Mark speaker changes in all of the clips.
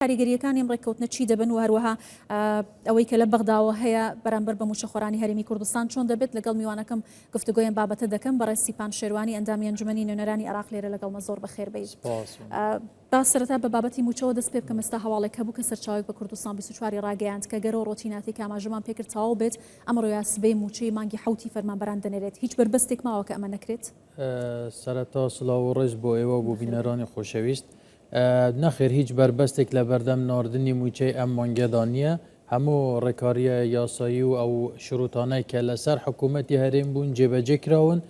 Speaker 1: کاریگەریەکانی ڕێککەوتنە چی دەبن و هەروەها ئەوەی کە لە بەغداوە هەیە بەرامبەر بە موشەخۆرانی هەرێمی کوردستان چۆن دەبێت لەگەڵ میوانەکەم گفتوگۆیان بابەتە دەکەم بەڕێز سیپان شێروانی ئەندامی ئەنجومەنی نوێنەرانی عێراق لێرە لەگەڵمە زۆر بەخێر بێت. با سەرەتا بە بابەتی موچەوە دەست پێ بکەم ئێستا هەواڵێک هەبوو کە سەرچاوێک بە کوردستان 24 ڕاگەیاند کە گەرە و ڕۆتیناتی کە ئاماژەمان پێکرد تەواو بێت ئەمڕۆ یاسبەی موچەی مانگی حوتی فەرمانبەران دەنێرێت. هیچ بربەستێک ماوە کە ئەمە نەکرێت؟
Speaker 2: سەرەتا سڵاو و ڕێز بۆ ئێوە بۆ بینەرانی خۆشەویست. نەخێر هیچ بربەستێک لە بەردەم ناردنی موچەی ئەم مانگەدا نییە. هەموو ڕێکاریە یاسایی و ئەو شروتانەی کە لەسەر حکوومەتی هەرێم بوون جێبەجێ کراون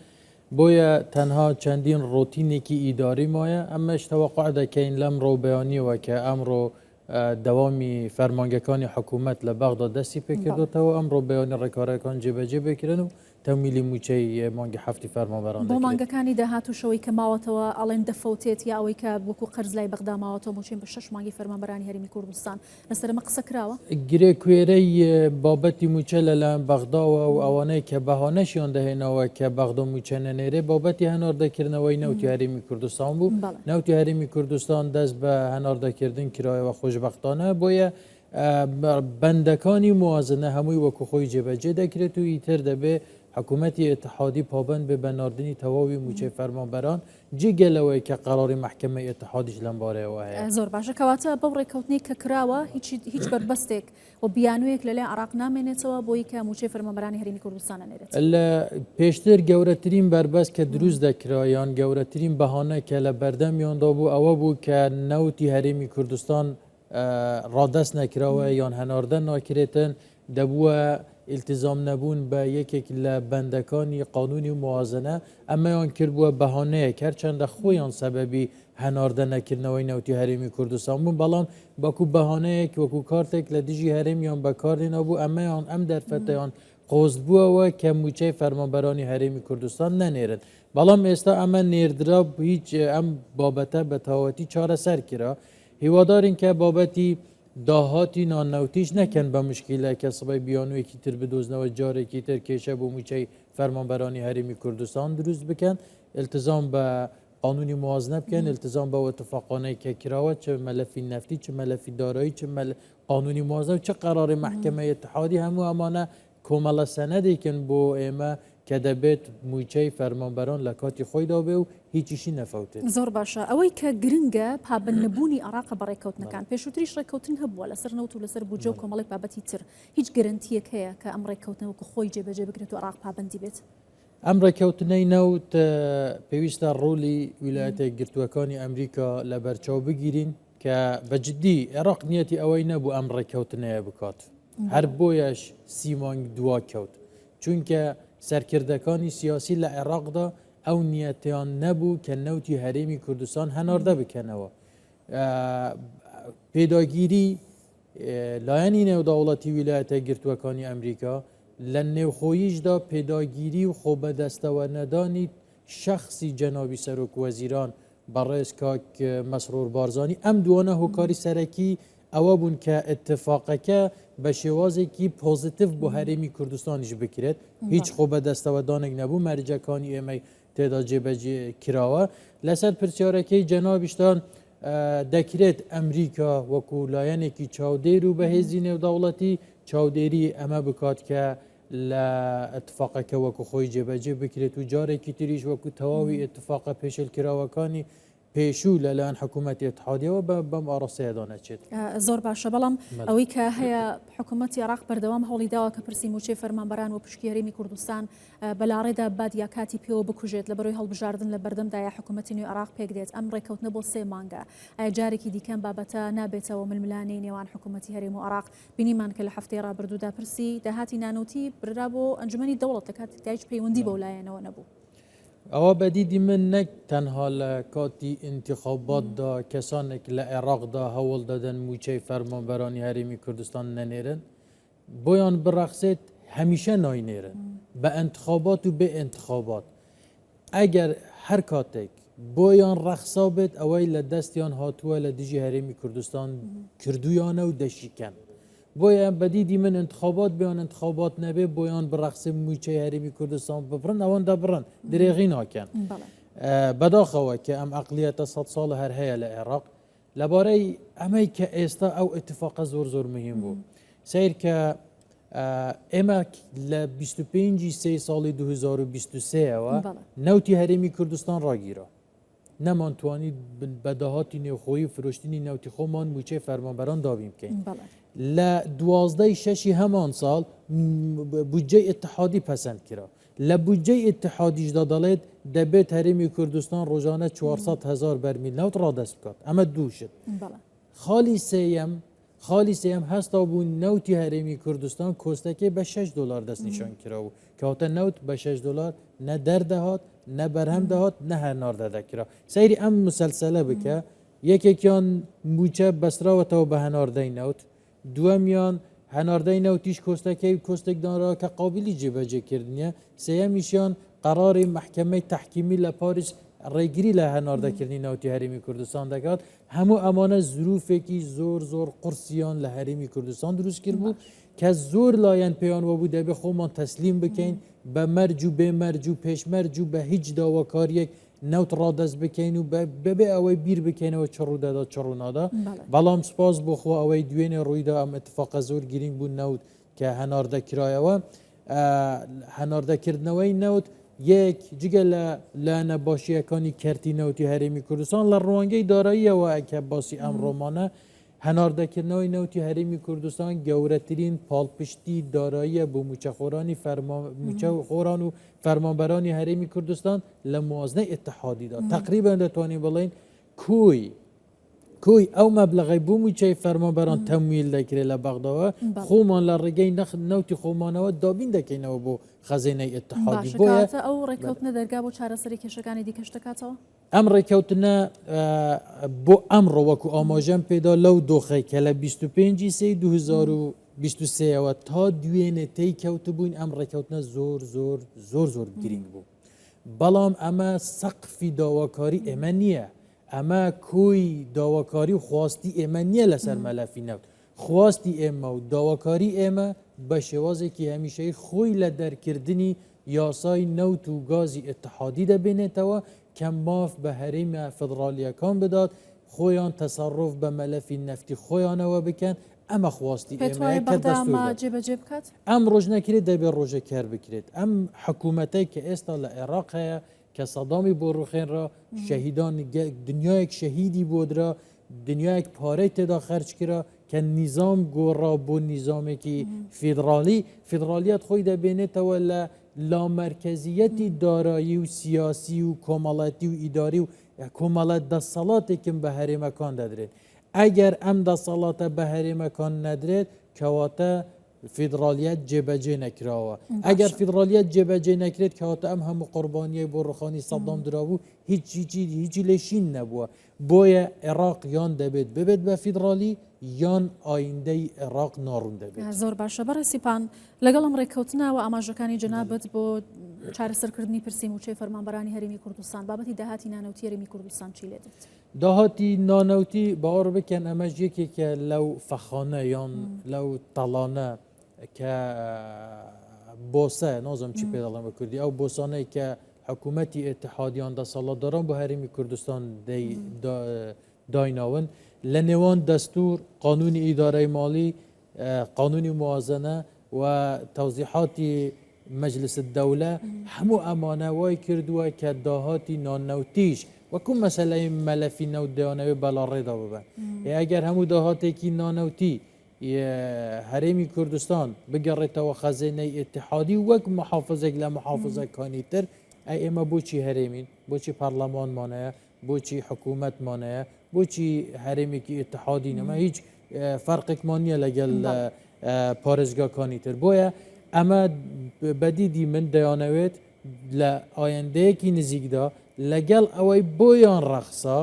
Speaker 2: بۆیە تەنها چەندین ڕۆتینێکی ئیداری مایە. ئەمەش تەوەقع دەکەین لەم ڕۆبەیانیەوە کە ئەمڕۆ دەوامی فەرمانگەکانی حکوومەت لە بەغدا دەستی پێکردوتەوە ئەم ڕۆبەیانی ڕێکاریەکان جێبەجێ بکرێن و تەمیلی موچەی مانگی هەفتی فەرمانبەران
Speaker 1: بۆ مانگەکانی داهاتووشەوەی کە ماوەتەوە ئەڵێن دەفەوتێت یا ئەوەی کە وەکو قەرزلای بەغدا ماوەتەوە موچەی بە 6 مانگی فەرمانبەرانی هەرێمی کوردستان لەسەر ئەمە قسە کراوە؟
Speaker 2: گرێ کوێرەی بابەتی موچە لەلایەن بەغداوە و ئەوانەی کە بەهانەشیان دەهێنەوە کە بەغدا موچە نەنێرێ بابەتی هەناردەکردنەوەی نەوتی هەرێمی کوردستان بوو. نەوتی هەرێمی کوردستان دەست بە هەناردەکردن کرایەوە خۆشبەختانە بۆیە بەندەکانی موازنە هەمووی وەکو خۆی جێبەجێ دەکرێت و ئیتر دەبێ حکوومەتی اتحادی پابند بێ بە ناردنی تەواوی موچەی فەرمانبەران جێگەلەوەی کە قەراری محکمەی اتحادیش لەم بارەیەوە هەیە.
Speaker 1: زۆر باشە کەواتە بەو ڕێککەوتنی کە کراوە هیچ بربەستێک و بیانوویەک لەلای عێراق نامێنێتەوە بۆی کە موچەی فەرمانبەرانی هەرێمی کوردستان نێرێت.
Speaker 2: لە پێشتر گەورەترین بربەست کە دروست دەکرایان گەورەترین بەهانە کە لە بەردەمیاندا بوو ئەوە بوو کە نەوتی هەرێمی کوردستان ڕادەست نەکراوە یان هەناردە ناکرێتن دەبووە التزام نەبوون بە یەکێک لە بەندەکانی قانونی و موازنە ئەمەیان کردبووە بەهانەیەک هەرچەندە خۆیان سەبەبی هەناردە نەکردنەوەی نەوتی هەرێمی کوردستان بوون بەڵام وەکو بەهانەیەک وەکو کارتێک لە دژی هەرێمیان بەکاردێنا بوو ئەمەیان ئەم دەرفەتەیان قۆست بووەوە کە موچەی فەرمانبەرانی هەرێمی کوردستان نەنێرن بەڵام ئێستا ئەمە نێردرا هیچ ئەم بابەتە بە تەواوەتی چارەسەر کرا هیوادارین کە بابەتی داهاتی نانەوتیش نەکەن بە مشکیلە کە سبەی بیانوێکی تر بدۆزنەوە جارێکی تر کێشە بۆ موچەی فەرمانبەرانی هەرێمی کوردستان دروست بکەن التزام بە قانونی موازنە بکەن التزام بە اتفاقانەی کە کراوە چه مەلەفی نەفتی چه مەلەفی دارایی چه قانونی موازنە و چه قەراری محکمەی اتحادی هەموو ئەمانە کۆمەڵە سەنەدێکن بۆ ئێمە کە دەبێت موچەی فەرمانبەران لە کاتی خۆیدا بێ و هیچیشی نەفەوتێت.
Speaker 1: زۆر باشە ئەوەی کە گرنگە پابندنەبوونی عێراق بە ڕێککەوتنەکان پێشووتریش ڕێککەوتن هەبووە لەسەر نەوت و لەسەر بودجە و کۆمەڵێک بابەتی تر هیچ گەرنتیەک هەیە کە ئەم ڕێککەوتنەوەکو خۆی جێبەجێ بکرێت و عێراق پابندی بێت؟
Speaker 2: ئەم ڕێککەوتنەی نەوت پێویستە ڕۆلی ویلایەتە یەکگرتووەکانی ئەمریکا لە بەرچاو بگیرین کە بەجددی عێراق نیەتی ئەوەی نەبوو ئەم ڕێککەوتنەیە بکات هەر بۆیەش سی مانگ دوا کەوت چونکە سەرکردەکانی سیاسی لە عێراقدا ئەو نیەتیان نەبوو کە نەوتی هەرێمی کوردستان هەناردە بکەنەوە. پێداگیری لایەنی نێودەوڵەتی ویلایەتە یەکگرتووەکانی ئەمریکا لە نێوخۆییشدا پێداگیری و خۆبەدەستەوە نەدانی شەخصی جەنابی سەرۆک وەزیران بەڕێز کاک مەسرۆر بارزانی ئەم دوانە هۆکاری سەرەکی ئەوە بوون کە اتفاقەکە بە شێوازێکی پۆزیتیڤ بۆ هەرێمی کوردستانیش بکرێت هیچ خۆبەدەستەوەدانێک نەبوو مەرجەکانی ئێمەی تێدا جێبەجێ کراوە لەسەر پرسیارەکەی جەنابیشتان دەکرێت ئەمریکا وەکو لایەنێکی چاودێر و بەهێزی نێودەوڵەتی چاودێری ئەمە بکات کە لە اتفاقەکە وەکو خۆی جێبەجێ بکرێت و جارێکی تریش وەکو تەواوی اتفاقە پێشێلکراوەکانی پێشوو لەلایەن حکوومەتی اتحادیەوە بەم ئاڕاستەیەدا نەچێت.
Speaker 1: زۆر باشە بەڵام ئەوەی کە هەیە حکوومەتی عێراق بەردەوام هەوڵی داوە کە پرسی موچەی فەرمانبەران و پشکی هەرێمی کوردستان بەلاڕێدا بادیا کاتی پێوە بکوژێت لە بەرەوەی هەڵبژاردن لە بەردەمدایە حکوومەتی نوێی عێراق پێک دێت ئەم ڕێککەوتنە بۆ 3 مانگە ئایا جارێکی دیکەم بابەتە نابێتەوە ململانەی نێوان حکوومەتی هەرێم و عێراق بینیمان کە لە هەفتەی ڕابردوودا پرسی داهاتی نانوتی بررا بۆ ئەنجومەنی دەوڵەت لە کاتی هیچ پەیوەندی بەو لایەنەوە نەبوو.
Speaker 2: ئەوە بەدیدی من نەک تەنها لە کاتی انتخاباتدا کەسانێک لە عێراقدا هەوڵ دەدەن موچەی فەرمانبەرانی هەرێمی کوردستان نەنێرن بۆیان بڕەخسێت هەمیشە ناینێرن بە انتخابات و بێ انتخابات ئەگەر هەر کاتێک بۆیان ڕەخسا بێت ئەوەی لە دەستیان هاتووە لە دژی هەرێمی کوردستان کردویانە و دەشیکەن بۆیە بەدیدی من انتخابات بیان انتخابات نەبێ بۆیان بڕەخسێ موچەی هەرێمی کوردستان ببڕن ئەوەندە بڕن درێغی ناکەن بەداخەوە کە ئەم ئەقلیەتە 100 ساڵ هەر هەیە لە عێراق لەبارەی ئەمەی کە ئێستا ئەو اتفاقە زۆر مهم بوو سیر کە ئێمە لە 25 سێ ساڵی 2023ەوە نەوتی هەرێمی کوردستان ڕاگیرە نەمانتوانی بەداهاتی نێوخۆیی فرۆشتنی نەوتی خۆمان موچەی فەرمانبەران دابین بکەین لە 12/6 هەمان ساڵ بودجەی اتحادی پەسەند کرا لە بودجەی اتحادیشدا دەڵێت دەبێت هەرێمی کوردستان ڕۆژانە 400,000 بەرمیل نەوت ڕادەست بکات ئەمە دووشت خاڵی سێم هەستا بوو نەوتی هەرێمی کوردستان کۆستەکەی بە $6 دەستنیشان کراوە کەواتە نەوت بە $6 نە دەردەهات نە بەرهەم دەهات نە هەرناردە دەکرا سەیری ئەم مسلسلە بکە یەکێکیان موچە بەسراوەتەوە بە هەناردەی نەوت دووەمیان هەناردەی نەوتیش کۆستێکدانراوە کە قابلی جێبەجێکردنیە سێەمیشیان قەراری محکەمەی تەحکیمی لە پاریس ڕێگیری لە هەناردەکردنی نەوتی هەرێمی کوردستان دەکات هەموو ئەمانە زروفێکی زۆر قورسیان لە هەرێمی کوردستان دروست کرد بوو کە زۆر لایەن پێیانوە بوو دەبێ خۆمان تەسلیم بکەین بە مەرج و بێمەرج و پێشمەرج و بە هیچ داواکاریەک نەوت ڕادەست بکەین و بەبێ ئەوەی بیر بکەینەوە چڕوودەدا چڕوونادا بەڵام سپاس بۆخۆ ئەوەی دوێنێ ڕوویدا ئەم اتفاقە زۆر گرنگ بوو نەوت کە هەناردەکرایەوە هەناردەکردنەوەی نەوت یەک جگە لە نەباشیەکانی کەرتی نەوتی هەرێمی کوردستان لە ڕوانگەی داراییەوە کە باسی ئەم ڕۆمانە هەناردەکردنەوەی نەوتی هەرێمی کوردستان گەورەترین پاڵپشتی داراییە بۆ موچەخۆرانی موچەخۆران و فەرمانبەرانی هەرێمی کوردستان لە موازنەی اتحادیدا تقریبا دەتوانین بڵێن کوی ئەو مەبلەغی بوو موچەی فەرمانبەران تەمویل دەکرێت لە بەغداوە خۆمان لە ڕێگەی نەوتی خۆمانەوە دابین دەکەینەوە بۆ خەزینەی اتحادی بۆیە
Speaker 1: ئەو ڕێککەوتنە دەرگا بۆ چارەسەری کێشەکانی دیکەش دەکاتەوە
Speaker 2: ئەم ڕێککەوتنە بۆ ئەمڕۆ وەکو ئاماژەم پێدا لەو دۆخی کە لە 25 سێ 2023ەوە تا دوێنێ تێی کەوتبووین ئەم ڕێککەوتنە زۆر گرنگ بوو بەڵام ئەمە سەقفی داواکاری ئێمە نییە ئەمە کۆی داواکاری و خواستی ئێمە نییە لەسەر مەلەفی نەوت خواستی ئێمە و داواکاری ئێمە بە شێوازێکی هەمیشەی خۆی لە دەرکردنی یاسای نەوت و گازی اتحادی دەبێنێتەوە کە ماف بە هەرێمە فدرالیەکان بدات خۆیان تەسەڕف بە مەلەفی نەفتی خۆیانەوە بکەن ئەمە خواستی ئێمە کە
Speaker 1: جێبەجێ بکات
Speaker 2: ئەم ڕۆژ نەکرێت دەبێت ڕۆژە کار بکرێت ئەم حکوومەتەی کە ئێستا لە عێراق هەیە کە سەدامی بۆ ڕوخێنرا شەهیدان دنیایەک شەهیدی بۆدرا دنیایەک پارەی تێدا خەرج کرا کە نیزام گۆڕا بۆ نیزامێکی فیدرالیەت خۆی دەبێنێتەوە لە لامەرکەزیەتی دارایی و سیاسی و کۆمەڵەتی و ئیداری و کۆمەڵەت دەسەڵاتێکم بە هەرێمەکان دەدرێت ئەگەر ئەم دەسەڵاتە بە هەرێمەکان نەدرێت کەواتە فیدرالیەت جێبەجێ نەکراوە ئەگەر فیدرالیەت جێبەجێ نەکرێت کەواتە ئەم هەموو قوربانیای بۆ ڕوخانی سەدام درابوو هیچی لێشین نەبووە بۆیە عێراق یان دەبێت ببێت بە فیدرالی یان ئایندەی عێراق ناڕوون دەبێت
Speaker 1: زۆر باشە بەڕێسیپان لەگەڵ ئەم ڕێککەوتنەوە ئاماژەکانی جەنابەت بۆ چارەسەرکردنی پرسی موچەی فەرمانبەرانی هەرێمی کوردستان بابەتی داهاتی نانەوتی هەرێمی کوردستان چی لێدێت
Speaker 2: داهاتی نانەوتی باوەڕ بکەن ئەمەش یەکێکە لەو فەخانە یان لەو تەڵانە کە بۆسە نازم چی پێ دەڵێم بە کوردی ئەو بۆسانەی کە حکوومەتی ئێتحادیان دەسەڵاتداران بۆ هەرێمی کوردستان دایناون لە نێوان دەستور قانونی ئیدارەی ماڵی قانونی موازنە و تەوزیحاتی مەجلس الدەولە هەموو ئەمانە وای کردووە کە داهاتی نانەوتیش وەکو مەسەلەی مەلەفی نەوت دەیانەوێت بەلاڕێدا ببن ئەگەر هەموو داهاتێکی نانەوتی هەرێمی کوردستان بگەڕێتەوە خەزینەی ئێتحادی وەک محافظێک لە محافظەکانی تر ئێمە بۆچی هەرێمین بۆچی پەرلەمانمانەیە بۆچی حکوومەتمانەیە بۆچی هەرێمێکی ئێتحادی نەما هیچ فەرقێکمان نییە لەگەڵ پارێزگاکانی تر بۆیە ئەمە بەدیدی من دەیانەوێت لە ئایندەیەکی نزیکدا لەگەڵ ئەوەی بۆیان ڕەخسا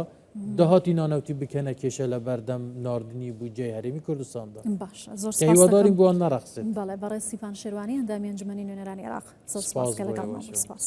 Speaker 2: داهاتی نانەوتی بکەنە کێشە لە بەردەم ناردنی بودجەی هەرێمی کوردستاندا
Speaker 1: باشە زۆر
Speaker 2: هیوادارین بۆیان نەڕەخسێت
Speaker 1: بەڵێ بەڕێ سیپان شێروانی ئەندامی ئەنجومەنی نوێنەرانی عێراق سپاس کە لەگەڵمان بوو. سپاس